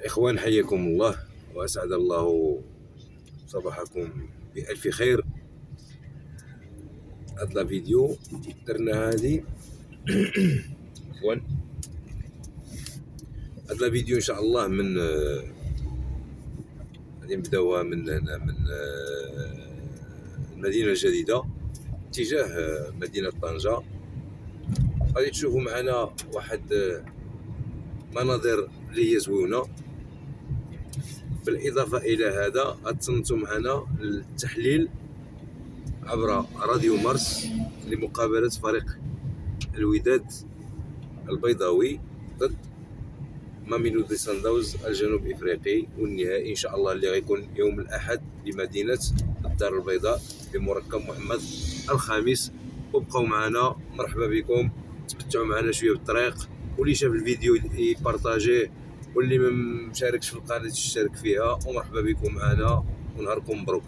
إخوان، حياكم الله وأسعد الله صباحكم بألف خير. هاد لا فيديو درنا هادي عفوا هاد لا فيديو إن شاء الله من غادي نبداوها من هنا من المدينة الجديدة اتجاه مدينة طنجة. غادي تشوفوا معنا واحد مناظر اللي هي زوينة. بالإضافة إلى هذا غتصنتوا معنا التحليل عبر راديو مارس لمقابلة فريق الوداد البيضاوي ضد ماميلودي سانداوز الجنوب افريقي، والنهائي ان شاء الله اللي غيكون يوم الاحد بمدينه الدار البيضاء بمركب محمد الخامس. وبقوا معنا، مرحبا بكم، تمتعوا معنا شويه بالطريق، واللي شاف الفيديو يبارطاجيه، واللي ما مشاركش في القناه يشترك فيها. ومرحبا بكم معنا ونهاركم مبروك.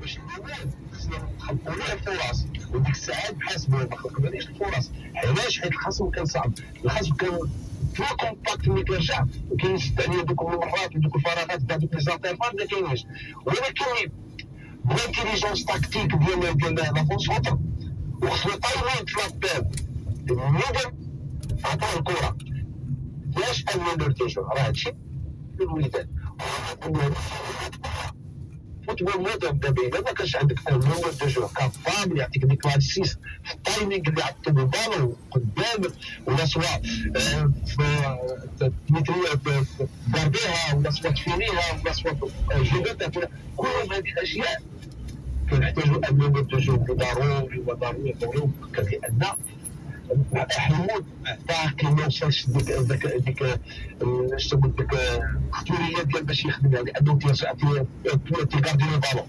باش الولاد خصنا نخلقوا ليه الفرص، وديك الساعات حاسبوا ما خلقناليش الفرص. علاش؟ حيت الخصم كان صعب، الخصم كان في كومباكت ملي كيرجع وكينشد عليه دوك المرات ودوك الفراغات تاع دوك لي زانتيرفال ما كاينينش. ولكن بالانتيليجونس تاكتيك ديال لافونس وطن وخصنا تايمين تلابيل الميدان عطاه الكره باش اننا نرتجعوا. راه هادشي الوداد فوتبول مودرن دابا الا ما كانش عندك ان نومبر دو جور كابابل يعطيك ديك لاسيس في التايمينغ اللي عطو بالبالون قدامك، ولا سواء تميتريها دار بها، ولا سواء تفينيها، ولا سواء جبتها، كل هذه الاشياء كنحتاجوا ان نومبر دو جور ضروري وضروري مؤكد، لان حمود باقي ما وصلش ديك اش تقول ديك الاختياريه ديال باش يخدمها، لانه تيغاردي لو بالون.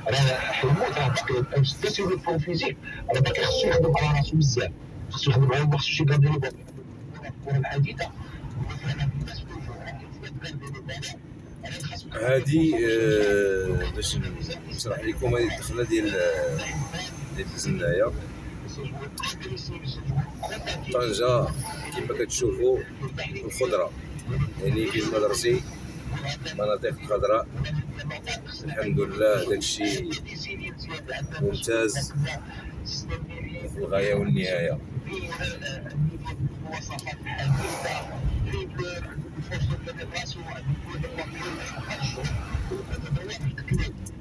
راه حمود راه باقي سير لو بلون فيزيك، راه باقي خصو يخدم على راسو بزاف، خصو يخدم على ما خصوش يغاردي لو بالون. الكره الحديثه هادي باش نشرح لكم هذه الدخله ديال الزنايه طنجة. كما كتشوفوا الخضره، يعني في المدرسي مناطق خضراء، الحمد لله داكشي ممتاز في الغايه والنهايه.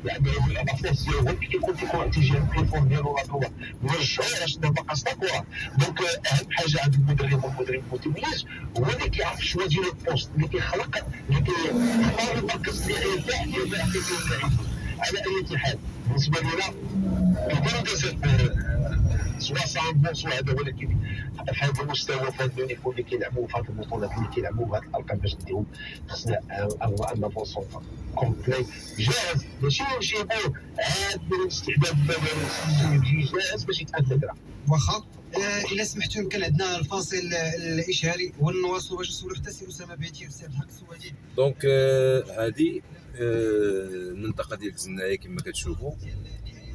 يعني الافاس ديالهم كيكون الاتجاه التليفون ديالو لا كره مرجعوا باش تبقى كوره. دونك اهم حاجه عند المدرب والمدرب المتميز هو اللي كيعرف شنو ديال البوست اللي كيخلق، اللي كيختار المركز اللي غيرتاح اللي يعطي فيه اللعيبه. على اي حال بالنسبه لنا كيكونوا سواء صعب سواء هذا، ولكن في هذا المستوى، في هذا النيفو اللي كيلعبوا، في هذه البطولات اللي كيلعبوا بهذه الارقام باش نديهم، خصنا ان نافونسون كومبلي جاهز، ماشي نجيبوه عاد الاستعداد البدني جاهز باش يتأدى. واخا الا سمحتوا يمكن عندنا الفاصل الاشهاري ونواصلوا باش نسولوا حتى سي اسامه بيتي وسي الحق السوادي. دونك هذه المنطقه ديال الزنايه كما كتشوفوا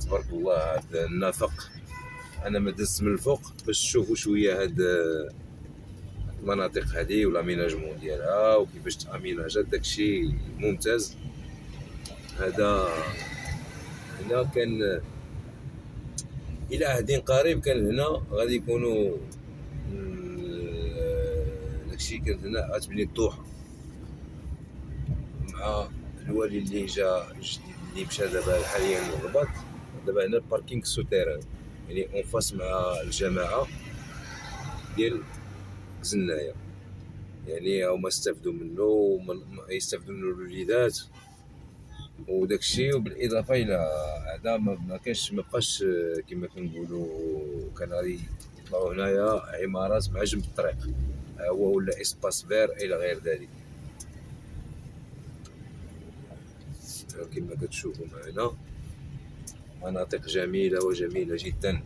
تبارك الله. هاد النفق انا ما دزت من الفوق باش تشوفوا شويه هاد المناطق هذه والاميناجمون ديالها وكيفاش تاميناجات، داكشي ممتاز. هذا هنا كان الى عهد قريب، كان هنا غادي يكونوا داكشي كان هنا غتبني الضوحه مع الوالي اللي جا جديد اللي مشى دابا حاليا للرباط. دابا هنا الباركينغ سوتيران، يعني اون فاس مع الجماعه ديال زنايه، يعني هما استافدوا منه ويستافدوا منه الوليدات وداكشي. وبالاضافه الى هذا ما كانش، ما بقاش كما كنقولوا كان غادي يطلعوا هنايا عمارات مع جنب الطريق، هو ولا اسباس فير الى غير ذلك. كما كتشوفوا معنا مناطق جميله وجميله جدا.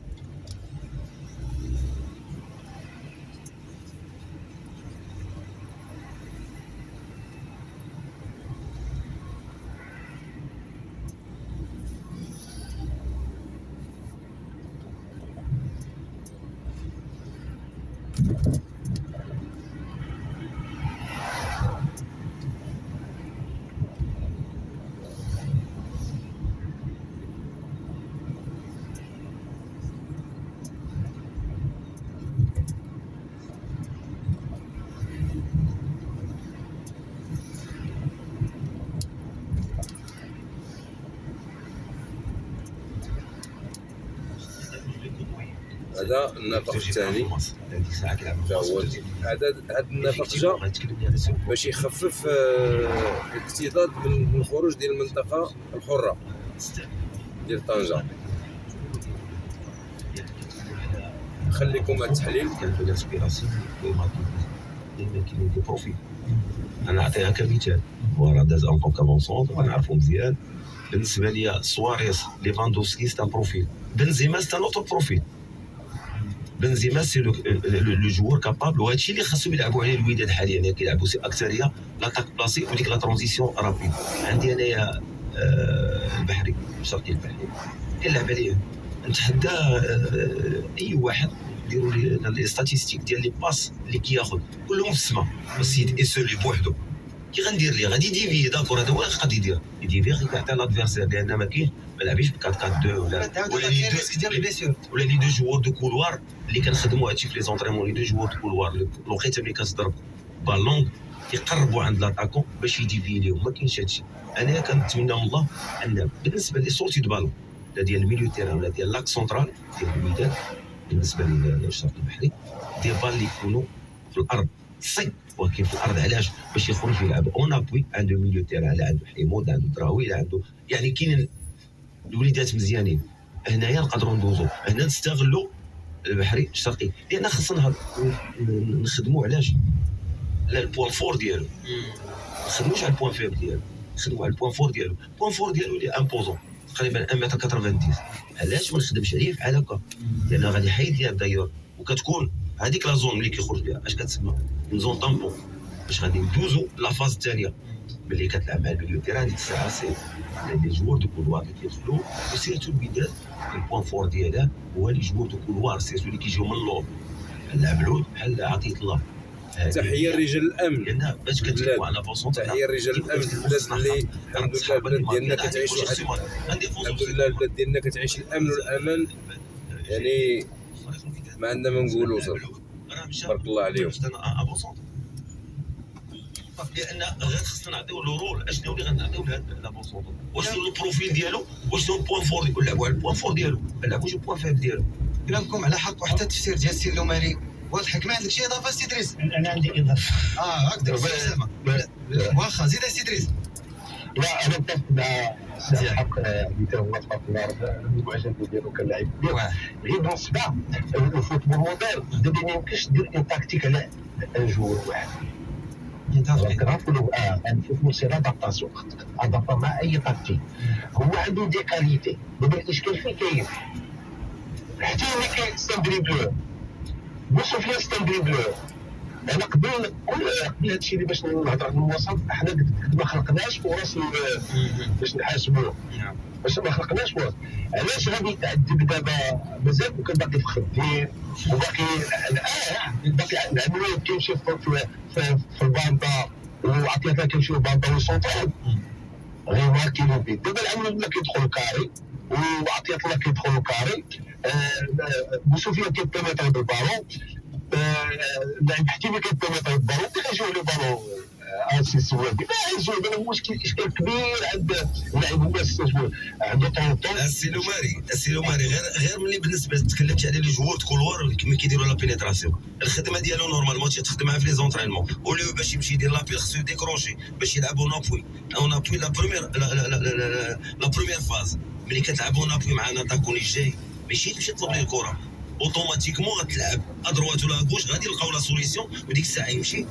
هذا النفق الثاني هو هذا النفق جا باش يخفف الاكتظاظ من الخروج ديال المنطقه الحره ديال طنجه. خليكم هذا التحليل. انا نعطيها كمثال، هو راه داز ان كونفونسون ونعرفو مزيان. بالنسبه ليا سواريز ليفاندوسكي سي ان بروفيل، بنزيما سي ان اوتر بروفيل. بنزيما سي لو جوور كابابل، وهادشي اللي خاصهم يلعبوا عليه الوداد حاليا، يعني كيلعبوا سي اكثريه لاطاك بلاسي وديك لا ترانزيسيون رابيد. عندي انايا البحري شرقي البحري كنلعب عليه، نتحدى اي واحد ديروا لي ستاتيستيك ديال لي باس اللي كياخذ كلهم في السما. السيد اسولي بوحدو كي غندير ليه غادي يديفي داكور، هذا هو اللي غادي يدير يديفي غير كيعطي لادفيرسير، لان ما كاين ما لعبيش ب 4-4-2 ولا لي دو جوور دو كولوار اللي كنخدموا هادشي في لي زونطريمون. لي دو جوور دو كولوار الوقيته ملي كتضرب بالونغ كيقربوا عند لاطاكون باش يديفي ليهم، ما كاينش هادشي. انا كنتمنى من الله ان بالنسبه لي سورتي دو بالون لا ديال الميليو تيران ولا ديال لاك سونترال ديال الوداد بالنسبه للشرق البحري دي بال اللي يكونوا في الارض صي، ولكن في الارض علاش؟ باش يخرج يلعب اون ابوي. عنده ميليو تيران، لا عنده حمود، عنده دراوي، لا عنده يعني كاين الوليدات مزيانين. هنايا نقدروا ندوزو هنا نستغلوا البحري الشرقي، لان خصنا نخدموا علاش؟ على البوان فور ديالو، ما نخدموش على البوان فيبل ديالو، نخدموا على البوان فور ديالو. البوان فور ديالو اللي امبوزون تقريبا 1.90 m. علاش ما نخدمش عليه بحال هكا؟ لان غادي يحيد ليا دايور، وكتكون هذيك لا زون ملي كيخرج بها اش كتسمى اون زون طامبون، باش غادي ندوزو لا فاز الثانيه ملي كتلعب مع الميليو تيران. ديك الساعه سي لي جوور دو كولوار اللي كيدخلوا، وسيرتو الوداد البوان فور ديالها هو لي جوور دو كولوار، سيرتو اللي كيجيو من اللور بحال العبلول بحال عطيه الله. تحيه لرجال الامن، لان باش كتلعبوا على بلاصه تحيه لرجال الامن في البلاد اللي الحمد لله البلاد ديالنا كتعيش واحد، الحمد لله البلاد ديالنا كتعيش الامن والامان، يعني ما عندنا ما نقولوا صافي بارك الله عليهم. لان غير خصنا نعطيو له رول اشنو اللي غنعطيو لهذا بونسونطو، واش هو البروفيل ديالو، واش هو البوان فور ديالو، نلعبوا على البوان فور ديالو، ما نلعبوش البوان فيب ديالو. كلامكم على حق، وحتى التفسير ديال السي اللوماري واضح. ما عندك شي اضافه سي ادريس؟ انا عندي اضافه. هكذا اسامه واخا زيد سي ادريس. لا انا متفق مع الحق اللي تا هو تبارك الله المعجب ديالو كلاعب غير بالنسبه للفوتبول موديل دابا ما يمكنش دير ان تاكتيك على ان جوور واحد. كنقولوا الفوتبول سي لادابتاسيون، ادابتا مع اي تاكتيك. هو عنده دي كاليتي، دابا الاشكال فين كاين؟ حتى اللي كيستان دريبلور بوسوفيان ستان دريبلور. انا قبل هادشي اللي باش نهضر من الوسط، حنا ما خلقناش فرص باش نحاسبوه، باش ما خلقناش فرص. علاش غادي يتعذب دابا؟ مازال كان باقي في خدين وباقي باقي العمليه كيمشي في البانطا، وعطيتها كيمشي في البانطا والسونطرال غير ماركي لو بيت. دابا العمليه كيدخل كاري وعطيت الله كيدخل كاري. بوسوفيان كيبيميتر بالبالون، اللاعب حتيمي كيبيميتر بالبالون كيجيو لي بالون اسي سوادي. ما يجيو هذا مشكل، اشكال كبير عند اللاعب هو السجول عنده طون. السيلوماري غير ملي بالنسبه تكلمت على لي جوور كولوار كيما كيديروا لا بينيتراسيون، الخدمه ديالو نورمالمون تخدمها في لي زونطرينمون، ولو باش يمشي يدير لابيل خصو ديكروشي باش يلعبوا نابوي لا بروميير فاز. ملي كتلعبوا نابوي مع ناتاكو اللي جاي ماشي تمشي تطلب ليه الكره اوتوماتيكمون غتلعب ادروات ولا غوش، غادي يلقاو لا سوليسيون، وديك الساعه يمشي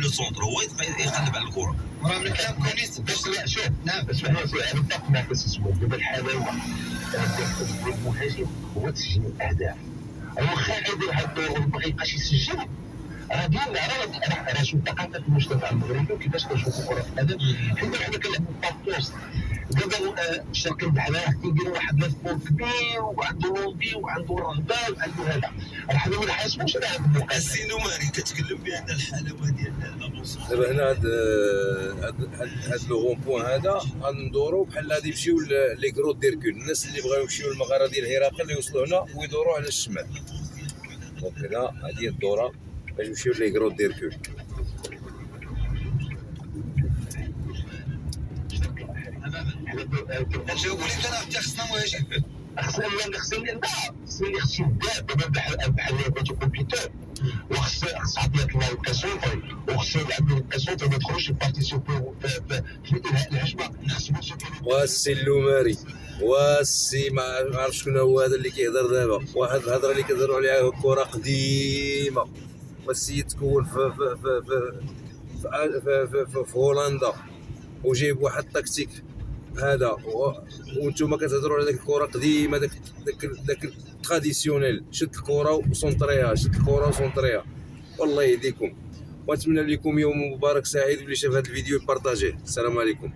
لو سونتر هو يقلب على الكره. وراه من الكلام كونيس باش شوف نعم اسمح لي انا متفق معك بس اسمه دابا الحلاوه المهاجم هو تسجيل الاهداف. واخا يدير هاد الدور وما يبقاش يسجل، راه ديالنا راه شوف ثقافه المجتمع المغربي وكيفاش كنشوفوا كره القدم. حنا كنلعبوا بابوست دابا الشرق البحري كيديروا واحد لافبول كبير وعنده لوبي وعنده الرغبه وعنده هذا، راه حنا ما نحاسبوش على هذا الموقع. السينوماري كتكلم بان الحلاوه ديال لابونسون دابا هنا هاد لو غون بوان هذا غندورو بحال غادي يمشيو لي كرو ديركول. الناس اللي بغاو يمشيو للمغاره ديال هرقل يوصلوا هنا ويدوروا على الشمال. دونك هنا هذه هي الدوره باش يمشيو لي كرو ديركول. جاوبوا لي انا خصنا مهاجم. خصنا السنه اللي خص يبدا دابا بحال بيتو كومبيوتر، وخص عطيك الله الكاسونطري، وخص يلعب الكاسونطري ما يدخلوش يبارتيسيبي في انهاء الهجمه، نحسبوا والسي اللوماري والسي ما عرف شكون هو هذا اللي كيهضر دابا، واحد الهضره اللي كيهضروا عليها كره قديمه، والسيد تكون في هولندا وجايب واحد التكتيك هذا، وانتم كتهضروا على ديك الكره قديمه، داك تراديسيونيل، شد الكره وسونطريها، شد الكره وسونطريها. والله يهديكم، ونتمنى لكم يوم مبارك سعيد، واللي شاف هذا الفيديو يبارطاجيه. السلام عليكم.